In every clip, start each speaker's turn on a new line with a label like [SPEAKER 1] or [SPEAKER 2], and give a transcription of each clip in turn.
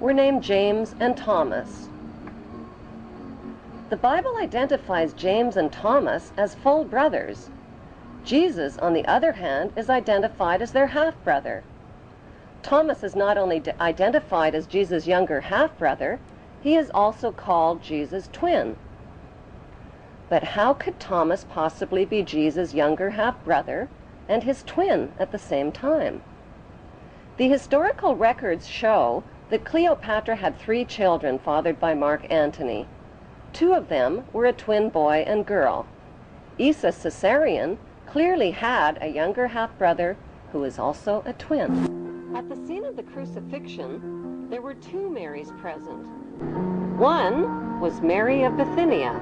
[SPEAKER 1] were named James and Thomas. The Bible identifies James and Thomas as full brothers. Jesus, on the other hand, is identified as their half-brother. Thomas is not only identified as Jesus' younger half-brother, he is also called Jesus' twin. But how could Thomas possibly be Jesus' younger half-brother and his twin at the same time? The historical records show that Cleopatra had 3 children fathered by Mark Antony. 2 of them were a twin boy and girl. Isa Caesarion clearly had a younger half-brother who is also a twin. At the scene of the crucifixion, there were 2 Marys present. One was Mary of Bithynia.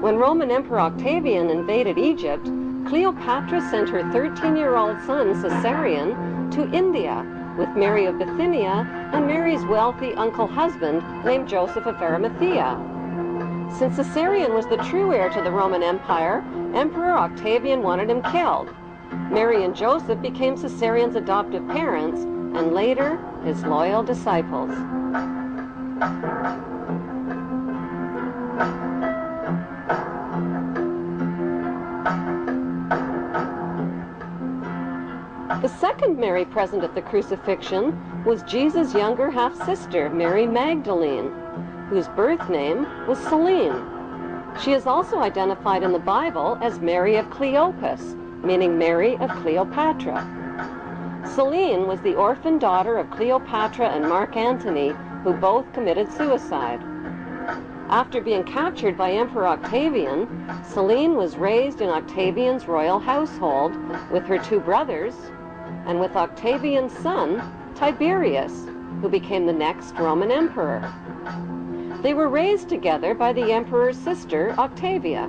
[SPEAKER 1] When Roman Emperor Octavian invaded Egypt, Cleopatra sent her 13-year-old son Caesarion to India with Mary of Bithynia and Mary's wealthy uncle-husband named Joseph of Arimathea. Since Caesarion was the true heir to the Roman Empire, Emperor Octavian wanted him killed. Mary and Joseph became Caesarion's adoptive parents and later his loyal disciples. The second Mary present at the crucifixion was Jesus' younger half-sister, Mary Magdalene, whose birth name was Selene. She is also identified in the Bible as Mary of Cleopas, meaning Mary of Cleopatra. Selene was the orphan daughter of Cleopatra and Mark Antony, who both committed suicide. After being captured by Emperor Octavian, Selene was raised in Octavian's royal household with her 2 brothers and with Octavian's son, Tiberius, who became the next Roman emperor. They were raised together by the emperor's sister, Octavia.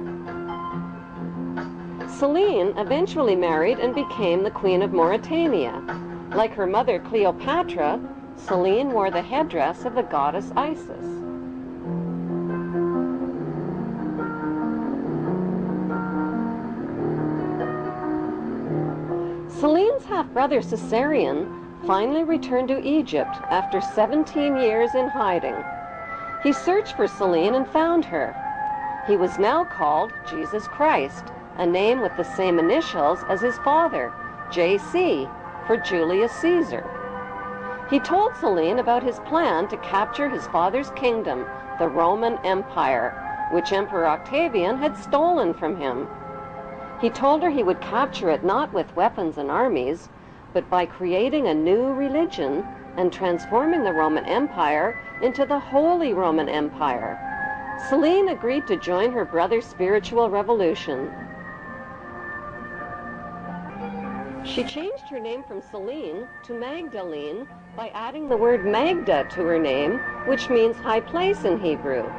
[SPEAKER 1] Selene eventually married and became the Queen of Mauritania. Like her mother Cleopatra, Selene wore the headdress of the goddess Isis. Selene's half-brother Caesarion finally returned to Egypt after 17 years in hiding. He searched for Selene and found her. He was now called Jesus Christ, a name with the same initials as his father, J.C., for Julius Caesar. He told Selene about his plan to capture his father's kingdom, the Roman Empire, which Emperor Octavian had stolen from him. He told her he would capture it not with weapons and armies, but by creating a new religion and transforming the Roman Empire into the Holy Roman Empire. Selene agreed to join her brother's spiritual revolution. She changed her name from Selene to Magdalene by adding the word Magda to her name, which means high place in Hebrew.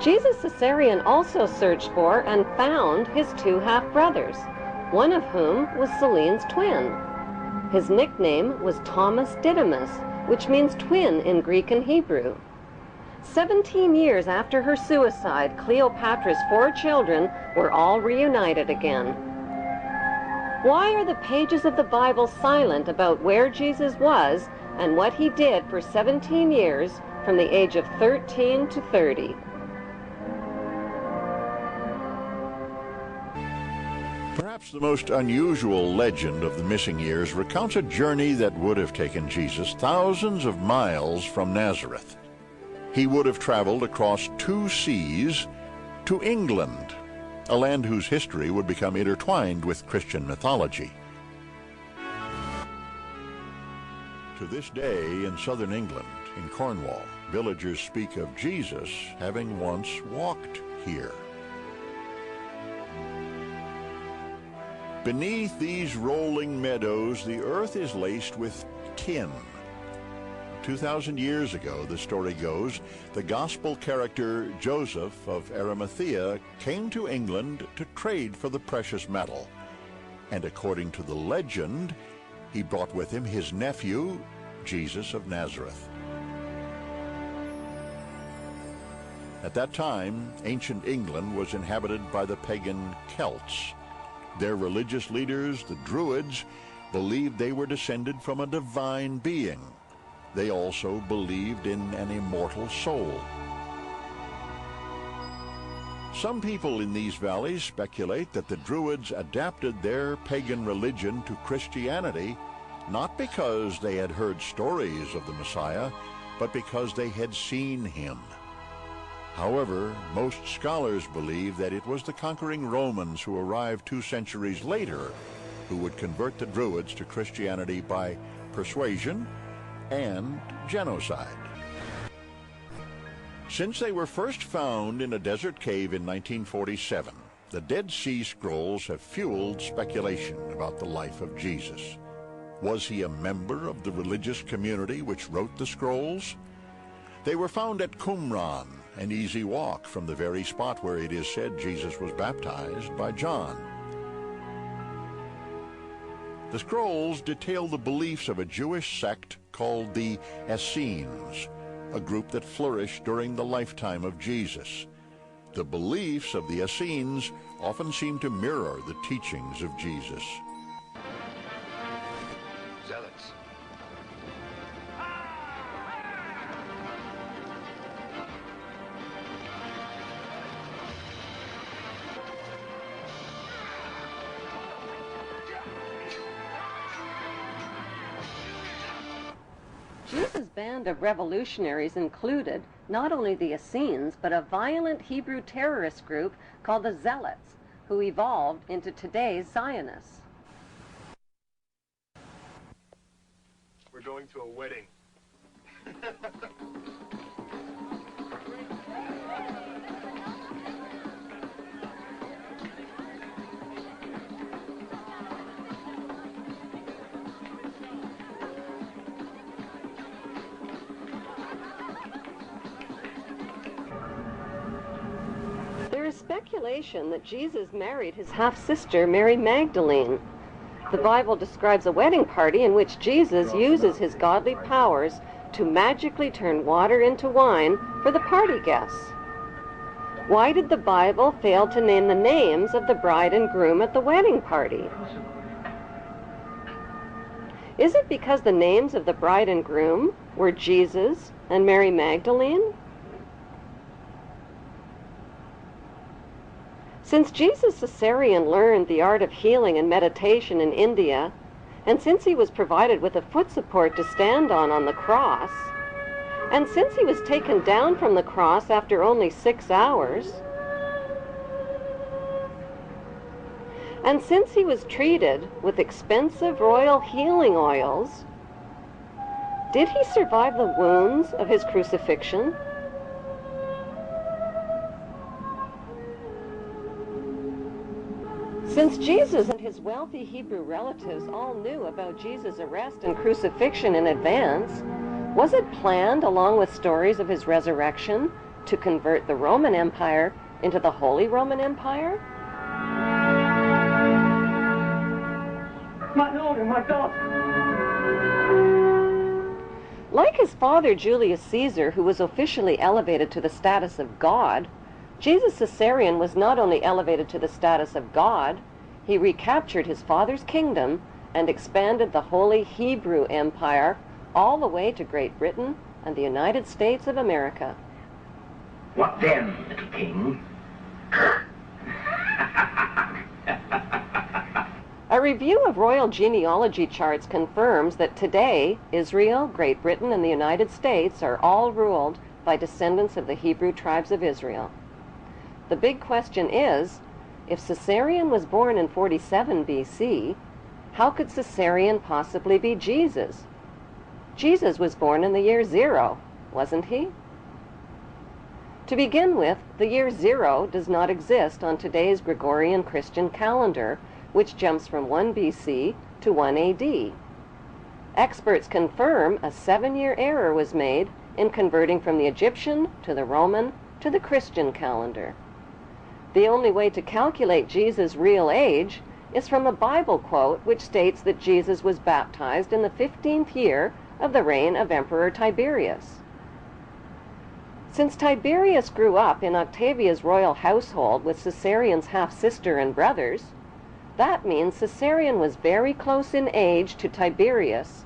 [SPEAKER 1] Jesus Caesarion also searched for and found his 2 half-brothers, one of whom was Selene's twin. His nickname was Thomas Didymus, which means twin in Greek and Hebrew. 17 years after her suicide, Cleopatra's 4 children were all reunited again. Why are the pages of the Bible silent about where Jesus was and what he did for 17 years from the age of 13 to 30?
[SPEAKER 2] Perhaps the most unusual legend of the missing years recounts a journey that would have taken Jesus thousands of miles from Nazareth. He would have traveled across 2 seas to England, a land whose history would become intertwined with Christian mythology. To this day in southern England, in Cornwall, villagers speak of Jesus having once walked here. Beneath these rolling meadows, the earth is laced with tin. 2,000 years ago, the story goes, the gospel character Joseph of Arimathea came to England to trade for the precious metal. And according to the legend, he brought with him his nephew, Jesus of Nazareth. At that time, ancient England was inhabited by the pagan Celts. Their religious leaders, the Druids, believed they were descended from a divine being. They also believed in an immortal soul. Some people in these valleys speculate that the Druids adapted their pagan religion to Christianity not because they had heard stories of the Messiah, but because they had seen him. However, most scholars believe that it was the conquering Romans who arrived 2 centuries later who would convert the Druids to Christianity by persuasion and genocide. Since they were first found in a desert cave in 1947, the Dead Sea Scrolls have fueled speculation about the life of Jesus. Was he a member of the religious community which wrote the scrolls? They were found at Qumran, an easy walk from the very spot where it is said Jesus was baptized by John. The scrolls detail the beliefs of a Jewish sect called the Essenes, a group that flourished during the lifetime of Jesus. The beliefs of the Essenes often seem to mirror the teachings of Jesus.
[SPEAKER 3] Zealots.
[SPEAKER 1] Jesus' band of revolutionaries included not only the Essenes, but a violent Hebrew terrorist group called the Zealots, who evolved into today's Zionists.
[SPEAKER 3] We're going to a wedding.
[SPEAKER 1] There is speculation that Jesus married his half-sister, Mary Magdalene. The Bible describes a wedding party in which Jesus uses his godly powers to magically turn water into wine for the party guests. Why did the Bible fail to name the names of the bride and groom at the wedding party? Is it because the names of the bride and groom were Jesus and Mary Magdalene? Since Jesus Caesarean learned the art of healing and meditation in India, and since he was provided with a foot support to stand on the cross, and since he was taken down from the cross after only 6 hours, and since he was treated with expensive royal healing oils, did he survive the wounds of his crucifixion? Since Jesus and his wealthy Hebrew relatives all knew about Jesus' arrest and crucifixion in advance, was it planned, along with stories of his resurrection, to convert the Roman Empire into the Holy Roman Empire?
[SPEAKER 4] My Lord and my God!
[SPEAKER 1] Like his father Julius Caesar, who was officially elevated to the status of God, Jesus Caesarean was not only elevated to the status of God, he recaptured his father's kingdom and expanded the Holy Hebrew Empire all the way to Great Britain and the United States of America.
[SPEAKER 4] What then, little king?
[SPEAKER 1] A review of royal genealogy charts confirms that today, Israel, Great Britain, and the United States are all ruled by descendants of the Hebrew tribes of Israel. The big question is, if Caesarean was born in 47 BC, how could Caesarean possibly be Jesus? Jesus was born in the year 0, wasn't he? To begin with, the year 0 does not exist on today's Gregorian Christian calendar, which jumps from 1 BC to 1 AD. Experts confirm a 7-year error was made in converting from the Egyptian to the Roman to the Christian calendar. The only way to calculate Jesus' real age is from a Bible quote which states that Jesus was baptized in the 15th year of the reign of Emperor Tiberius. Since Tiberius grew up in Octavia's royal household with Caesarean's half-sister and brothers, That means Caesarion was very close in age to Tiberius,